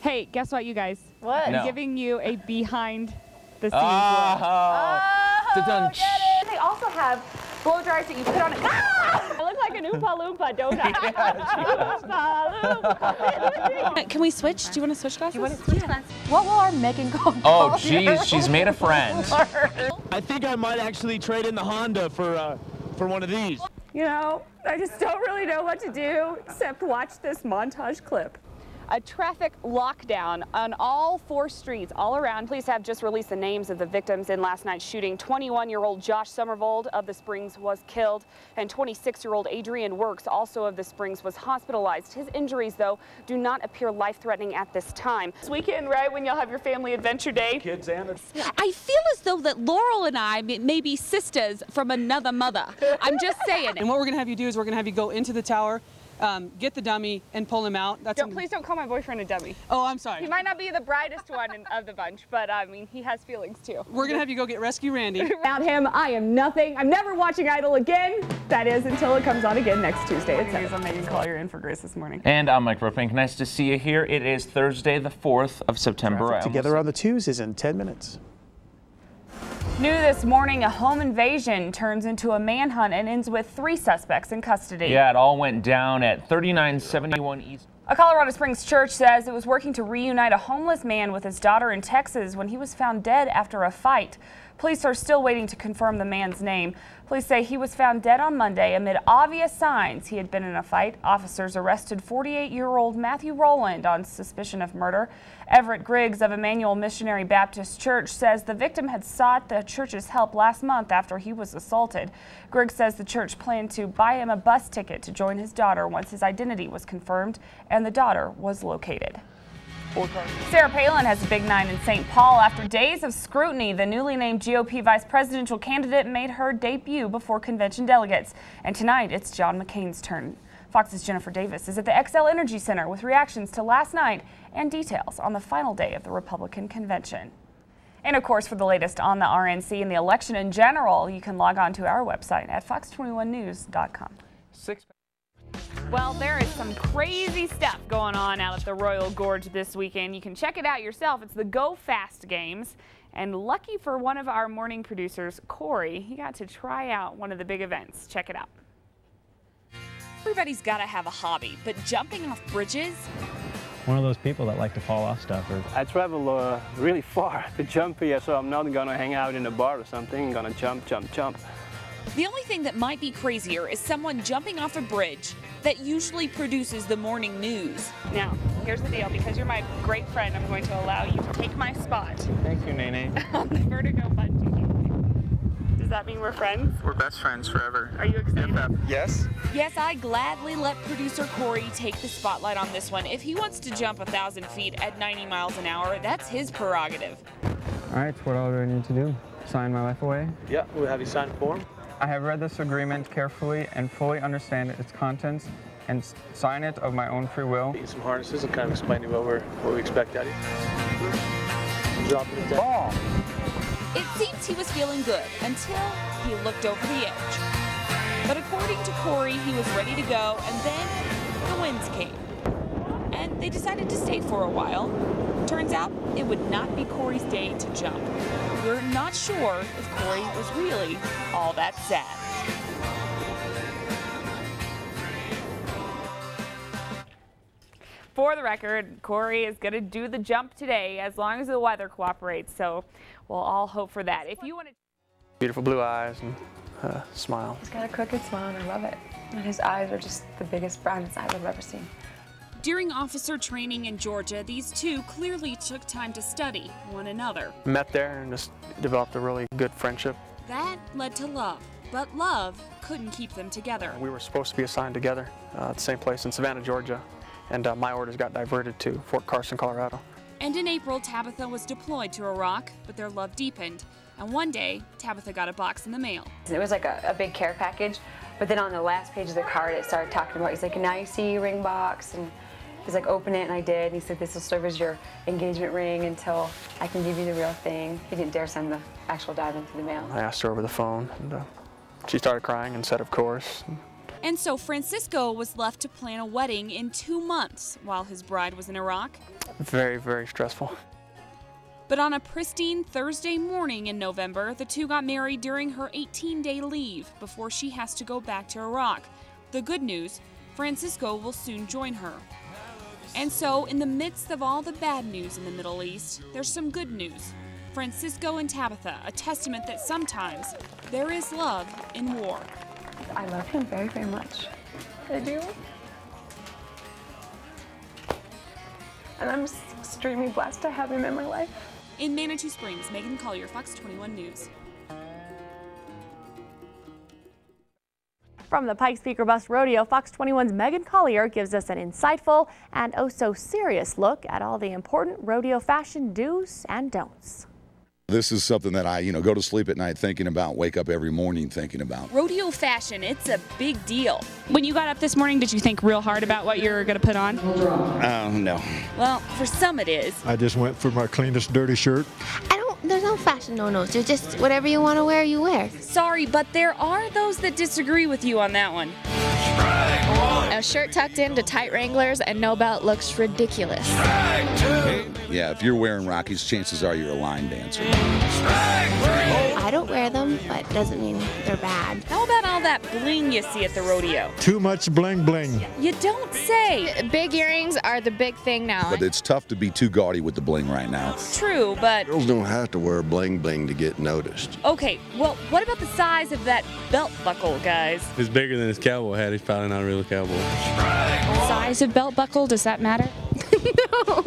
Hey, guess what, you guys? What? I'm No. giving you a behind the scenes look. Oh, get it. They also have blow dryers that you put on it. I look like an Oompa Loompa, don't I? Oompa Loompa. Can we switch? Do you want to switch glasses? You want to switch glasses? What will our Meaghan go? Oh, geez, she's made a friend. I think I might actually trade in the Honda for one of these. You know, I just don't really know what to do except watch this montage clip. A traffic lockdown on all 4 streets all around. Police have just released the names of the victims in last night's shooting. 21-year-old Josh Somervold of the Springs was killed, and 26-year-old Adrian Works, also of the Springs, was hospitalized. His injuries, though, do not appear life-threatening at this time. This weekend, right, when you'll have your family adventure day. Kids and I feel as though that Laurel and I may be sisters from another mother. I'm just saying. And what we're going to have you do is we're going to have you go into the tower, get the dummy, and pull him out. Please don't call my boyfriend a dummy. Oh, I'm sorry. He might not be the brightest one of the bunch, but I mean, he has feelings too. We're going to have you go get Rescue Randy. Without him, I am nothing. I'm never watching Idol again. That is until it comes on again next Tuesday at 7. I'm Meaghan Collier in for Grace this morning. And I'm Mike Ropeink. Nice to see you here. It is Thursday, the 4th of September. Together on the 2s is in 10 minutes. New this morning, a home invasion turns into a manhunt and ends with 3 suspects in custody. Yeah, it all went down at 3971 East. A Colorado Springs church says it was working to reunite a homeless man with his daughter in Texas when he was found dead after a fight. Police are still waiting to confirm the man's name. Police say he was found dead on Monday amid obvious signs he had been in a fight. Officers arrested 48-year-old Matthew Rowland on suspicion of murder. Everett Griggs of Emmanuel Missionary Baptist Church says the victim had sought the church's help last month after he was assaulted. Griggs says the church planned to buy him a bus ticket to join his daughter once his identity was confirmed and the daughter was located. Sarah Palin has a big night in St. Paul. After days of scrutiny, the newly named GOP vice presidential candidate made her debut before convention delegates. And tonight, it's John McCain's turn. Fox's Jennifer Davis is at the XL Energy Center with reactions to last night and details on the final day of the Republican convention. And of course, for the latest on the RNC and the election in general, you can log on to our website at fox21news.com. Well, there is some crazy stuff going on out at the Royal Gorge this weekend. You can check it out yourself. It's the Go Fast Games. And lucky for one of our morning producers, Corey, he got to try out one of the big events. Check it out. Everybody's got to have a hobby, but jumping off bridges? One of those people that like to fall off stuff. I travel really far to jump here, so I'm not going to hang out in a bar or something. I'm going to jump, jump, jump. The only thing that might be crazier is someone jumping off a bridge that usually produces the morning news. Now, here's the deal. Because you're my great friend, I'm going to allow you to take my spot. Thank you, Nene. On the vertigo bungee jumping. Does that mean we're friends? We're best friends forever. Are you excited? Yes. Yes, I gladly let producer Corey take the spotlight on this one. If he wants to jump 1,000 feet at 90 miles an hour, that's his prerogative. All right, what all do I need to do? Sign my life away? Yeah, we'll have you sign a form. I have read this agreement carefully and fully understand its contents and sign it of my own free will. Get some harnesses and kind of explain to you what we expect out of you. Drop it down. Ball! It seems he was feeling good until he looked over the edge. But according to Corey, he was ready to go, and then the winds came. And they decided to stay for a while. Turns out it would not be Corey's day to jump. We're not sure if Corey was really all that sad. For the record, Corey is going to do the jump today as long as the weather cooperates, so we'll all hope for that. If you want to... Beautiful blue eyes and smile. He's got a crooked smile and I love it. And his eyes are just the biggest, brightest eyes I've ever seen. During officer training in Georgia, these two clearly took time to study one another. Met there and just developed a really good friendship. That led to love, but love couldn't keep them together. We were supposed to be assigned together at the same place in Savannah, Georgia, and my orders got diverted to Fort Carson, Colorado. And in April, Tabitha was deployed to Iraq, but their love deepened. And one day, Tabitha got a box in the mail. It was like a big care package, but then on the last page of the card, it started talking about, he's like, now you see your ring box, and he's like, open it, and I did. And he said, this will serve as your engagement ring until I can give you the real thing. He didn't dare send the actual diamond through the mail. I asked her over the phone, and she started crying and said, of course. And so Francisco was left to plan a wedding in 2 months while his bride was in Iraq. Very, very stressful. But on a pristine Thursday morning in November, the two got married during her 18-day leave before she has to go back to Iraq. The good news, Francisco will soon join her. And so, in the midst of all the bad news in the Middle East, there's some good news. Francisco and Tabitha, a testament that sometimes there is love in war. I love him very, very much. I do. And I'm extremely blessed to have him in my life. In Manitou Springs, Meaghan, Collier, Fox 21 News. From the Pikes Peak or Bust Rodeo, Fox 21's Meaghan Collier gives us an insightful and oh-so-serious look at all the important rodeo fashion do's and don'ts. This is something that I, go to sleep at night thinking about, wake up every morning thinking about. Rodeo fashion, it's a big deal. When you got up this morning, did you think real hard about what you're going to put on? No. Well, for some it is. I just went for my cleanest dirty shirt. There's no fashion no-nos. You're just whatever you want to wear, you wear. Sorry, but there are those that disagree with you on that one. A shirt tucked into tight Wranglers and no belt looks ridiculous. Yeah, if you're wearing Rockies, chances are you're a line dancer. I don't wear them, but doesn't mean they're bad. How about all that bling you see at the rodeo? Too much bling bling. You don't say. Big earrings are the big thing now. But it's tough to be too gaudy with the bling right now. True, but... Girls don't have to wear bling bling to get noticed. Okay, well, what about the size of that belt buckle, guys? If it's bigger than his cowboy hat, he's probably not a real cowboy. Size of belt buckle, does that matter? No.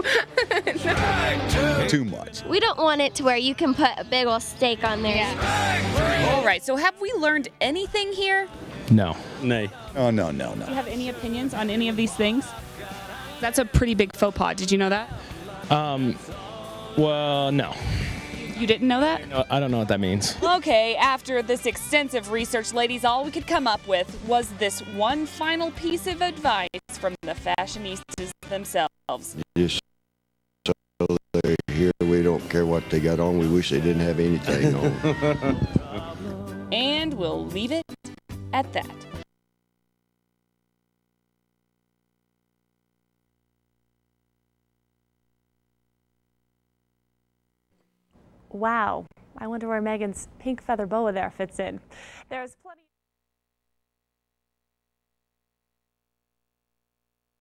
Too much. We don't want it to where you can put a big old steak on there. Yeah. All right, so have we learned anything here? No. Nay. Oh, no. Do you have any opinions on any of these things? That's a pretty big faux pas. Did you know that? Well, no. You didn't know that? No, I don't know what that means. Okay, after this extensive research, ladies, all we could come up with was this one final piece of advice from the fashionistas themselves. Just so they're here, we don't care what they got on. We wish they didn't have anything on. And we'll leave it at that. Wow. I wonder where Meaghan's pink feather boa there fits in. There's plenty